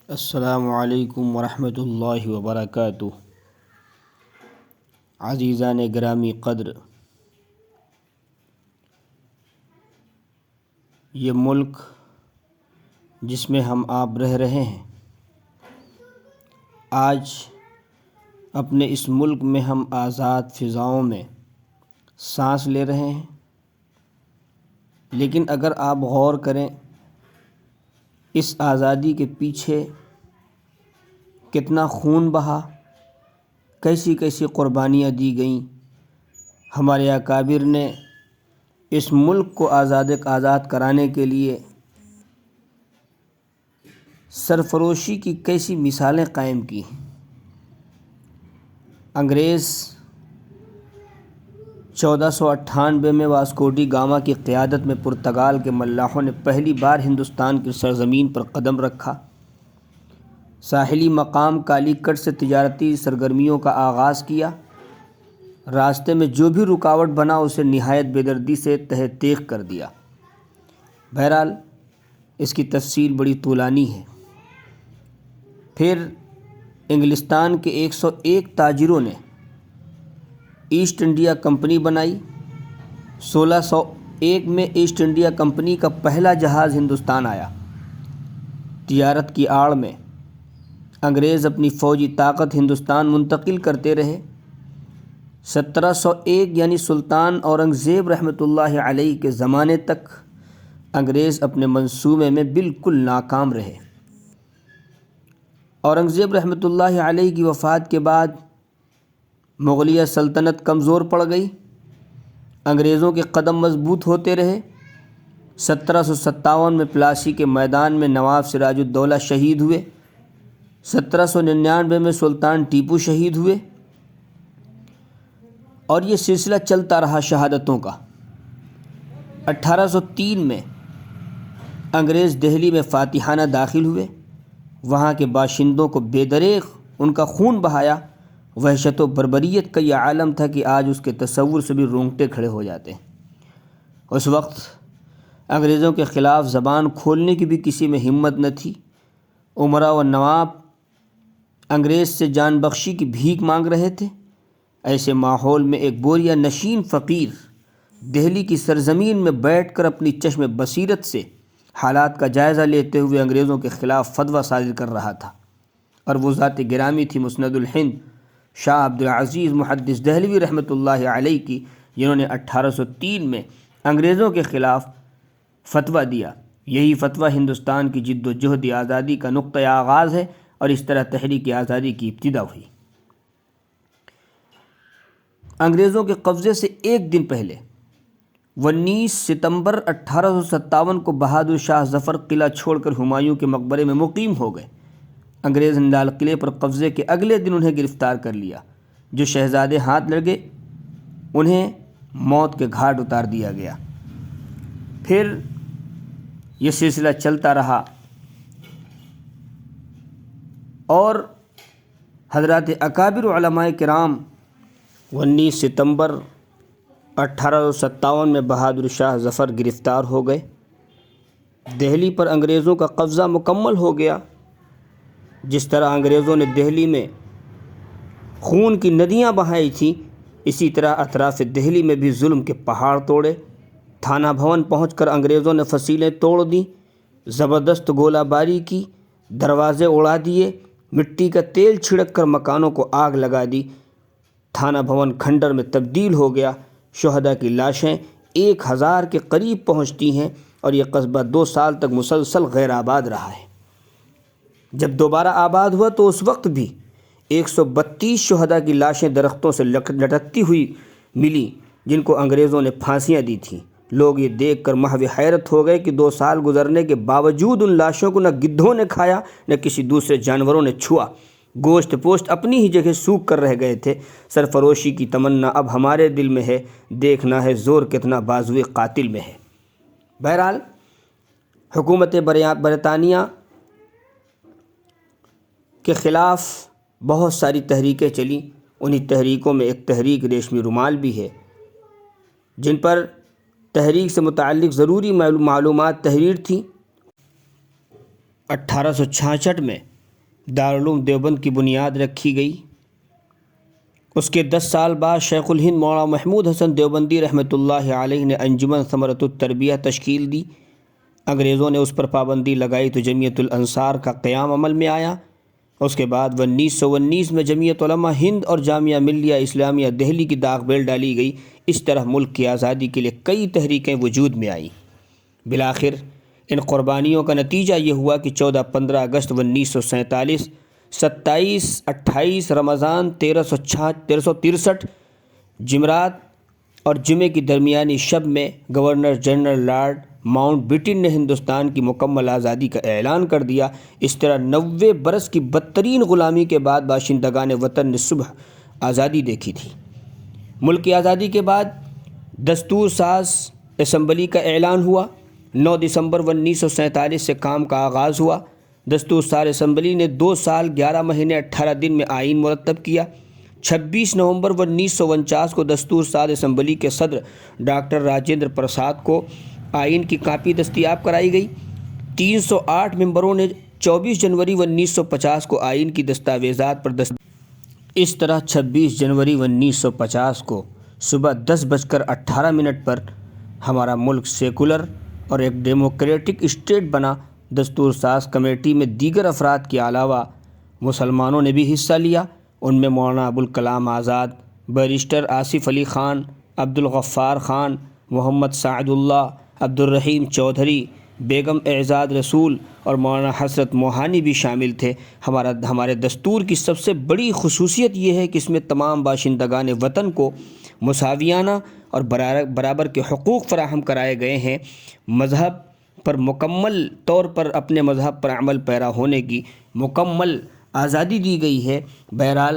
السلام علیکم ورحمۃ اللہ وبرکاتہ۔ عزیزان گرامی قدر، یہ ملک جس میں ہم آپ رہ رہے ہیں، آج اپنے اس ملک میں ہم آزاد فضاؤں میں سانس لے رہے ہیں، لیکن اگر آپ غور کریں اس آزادی کے پیچھے کتنا خون بہا، کیسی کیسی قربانیاں دی گئیں۔ ہمارے اکابر نے اس ملک کو آزاد کرانے کے لیے سرفروشی کی کیسی مثالیں قائم کی۔ انگریز 1498 میں واسکو ڈی گاما کی قیادت میں پرتگال کے ملاحوں نے پہلی بار ہندوستان کی سرزمین پر قدم رکھا۔ ساحلی مقام کالیکٹ سے تجارتی سرگرمیوں کا آغاز کیا۔ راستے میں جو بھی رکاوٹ بنا اسے نہایت بے دردی سے تہہ تیغ کر دیا۔ بہرحال اس کی تفصیل بڑی طولانی ہے۔ پھر انگلستان کے 101 تاجروں نے ایسٹ انڈیا کمپنی بنائی۔ 1601 میں ایسٹ انڈیا کمپنی کا پہلا جہاز ہندوستان آیا۔ تجارت کی آڑ میں انگریز اپنی فوجی طاقت ہندوستان منتقل کرتے رہے۔ 1701 یعنی سلطان اورنگزیب رحمۃ اللہ علیہ کے زمانے تک انگریز اپنے منصوبے میں بالکل ناکام رہے۔ اورنگزیب رحمۃ اللہ علیہ کی وفات کے بعد مغلیہ سلطنت کمزور پڑ گئی۔ انگریزوں کے قدم مضبوط ہوتے رہے۔ 1757 میں پلاسی کے میدان میں نواب سراج الدولہ شہید ہوئے۔ 1799 میں سلطان ٹیپو شہید ہوئے، اور یہ سلسلہ چلتا رہا شہادتوں کا۔ 1803 میں انگریز دہلی میں فاتحانہ داخل ہوئے۔ وہاں کے باشندوں کو بے دریغ ان کا خون بہایا۔ وحشت و بربریت کا یہ عالم تھا کہ آج اس کے تصور سے بھی رونگٹے کھڑے ہو جاتے ہیں۔ اس وقت انگریزوں کے خلاف زبان کھولنے کی بھی کسی میں ہمت نہ تھی۔ امراء و نواب انگریز سے جان بخشی کی بھیک مانگ رہے تھے۔ ایسے ماحول میں ایک بوریہ نشین فقیر دہلی کی سرزمین میں بیٹھ کر اپنی چشم بصیرت سے حالات کا جائزہ لیتے ہوئے انگریزوں کے خلاف فتویٰ صادر کر رہا تھا، اور وہ ذات گرامی تھی مسند الہند شاہ عبدالعزیز محدث دہلوی رحمۃ اللہ علیہ کی، جنہوں نے 1803 میں انگریزوں کے خلاف فتویٰ دیا۔ یہی فتویٰ ہندوستان کی جد و جہد آزادی کا نقطۂ آغاز ہے، اور اس طرح تحریک آزادی کی ابتدا ہوئی۔ انگریزوں کے قبضے سے ایک دن پہلے 19 ستمبر 1857 کو بہادر شاہ ظفر قلعہ چھوڑ کر ہمایوں کے مقبرے میں مقیم ہو گئے۔ انگریز نے لال قلعے پر قبضے کے اگلے دن انہیں گرفتار کر لیا۔ جو شہزادے ہاتھ لگے انہیں موت کے گھاٹ اتار دیا گیا۔ پھر یہ سلسلہ چلتا رہا، اور حضرات اکابر علماء کرام 19 ستمبر 1857 میں بہادر شاہ ظفر گرفتار ہو گئے۔ دہلی پر انگریزوں کا قبضہ مکمل ہو گیا۔ جس طرح انگریزوں نے دہلی میں خون کی ندیاں بہائی تھیں، اسی طرح اطراف دہلی میں بھی ظلم کے پہاڑ توڑے۔ تھانہ بھون پہنچ کر انگریزوں نے فصیلیں توڑ دیں، زبردست گولہ باری کی، دروازے اڑا دیے، مٹی کا تیل چھڑک کر مکانوں کو آگ لگا دی۔ تھانہ بھون کھنڈر میں تبدیل ہو گیا۔ شہداء کی لاشیں 1000 کے قریب پہنچتی ہیں، اور یہ قصبہ 2 سال تک مسلسل غیر آباد رہا ہے۔ جب دوبارہ آباد ہوا تو اس وقت بھی 132 شہداء کی لاشیں درختوں سے لٹکتی ہوئی ملی، جن کو انگریزوں نے پھانسیاں دی تھیں۔ لوگ یہ دیکھ کر محو حیرت ہو گئے کہ 2 سال گزرنے کے باوجود ان لاشوں کو نہ گدھوں نے کھایا نہ کسی دوسرے جانوروں نے چھوا۔ گوشت پوشت اپنی ہی جگہ سوکھ کر رہ گئے تھے۔ سرفروشی کی تمنا اب ہمارے دل میں ہے، دیکھنا ہے زور کتنا بازوئے قاتل میں ہے۔ بہرحال حکومت برطانیہ کے خلاف بہت ساری تحریکیں چلیں۔ انہی تحریکوں میں ایک تحریک ریشمی رومال بھی ہے، جن پر تحریک سے متعلق ضروری معلومات تحریر تھیں۔ 1866 میں دارالعلوم دیوبند کی بنیاد رکھی گئی۔ اس کے 10 سال بعد شیخ الہند مولانا محمود حسن دیوبندی رحمۃ اللہ علیہ نے انجمن ثمرۃ التربیہ تشکیل دی۔ انگریزوں نے اس پر پابندی لگائی تو جمعیت الانصار کا قیام عمل میں آیا۔ اس کے بعد 1919 میں جمعیت علماء ہند اور جامعہ ملیہ اسلامیہ دہلی کی داغ بیل ڈالی گئی۔ اس طرح ملک کی آزادی کے لیے کئی تحریکیں وجود میں آئیں۔ بالآخر ان قربانیوں کا نتیجہ یہ ہوا کہ 14-15 اگست 1947، 27-28 رمضان 1363 جمعرات اور جمعے کی درمیانی شب میں governor general Lord Mountbatten نے ہندوستان کی مکمل آزادی کا اعلان کر دیا۔ اس طرح 90 برس کی بدترین غلامی کے بعد باشندگان وطن نے صبح آزادی دیکھی تھی۔ ملک کی آزادی کے بعد دستور ساز اسمبلی کا اعلان ہوا۔ 9 دسمبر 1947 سے کام کا آغاز ہوا۔ دستور ساز اسمبلی نے 2 سال 11 مہینے 18 دن میں آئین مرتب کیا۔ 26 نومبر 1949 کو دستور ساز اسمبلی کے صدر ڈاکٹر راجندر پرساد کو آئین کی کاپی دستیاب کرائی گئی۔ 308 ممبروں نے 24 جنوری 1950 کو آئین کی دستاویزات پر اس طرح 26 جنوری 1950 کو صبح 10:18 پر ہمارا ملک سیکولر اور ایک ڈیموکریٹک اسٹیٹ بنا۔ دستور ساز کمیٹی میں دیگر افراد کے علاوہ مسلمانوں نے بھی حصہ لیا۔ ان میں مولانا ابوالکلام آزاد، بیرسٹر آصف علی خان، عبدالغفار خان، محمد سعد اللہ، عبدالرحیم چودھری، بیگم اعزاز رسول اور مولانا حسرت موہانی بھی شامل تھے۔ ہمارے دستور کی سب سے بڑی خصوصیت یہ ہے کہ اس میں تمام باشندگان وطن کو مساویانہ اور برابر کے حقوق فراہم کرائے گئے ہیں۔ مذہب پر مکمل طور پر اپنے مذہب پر عمل پیرا ہونے کی مکمل آزادی دی گئی ہے۔ بہرحال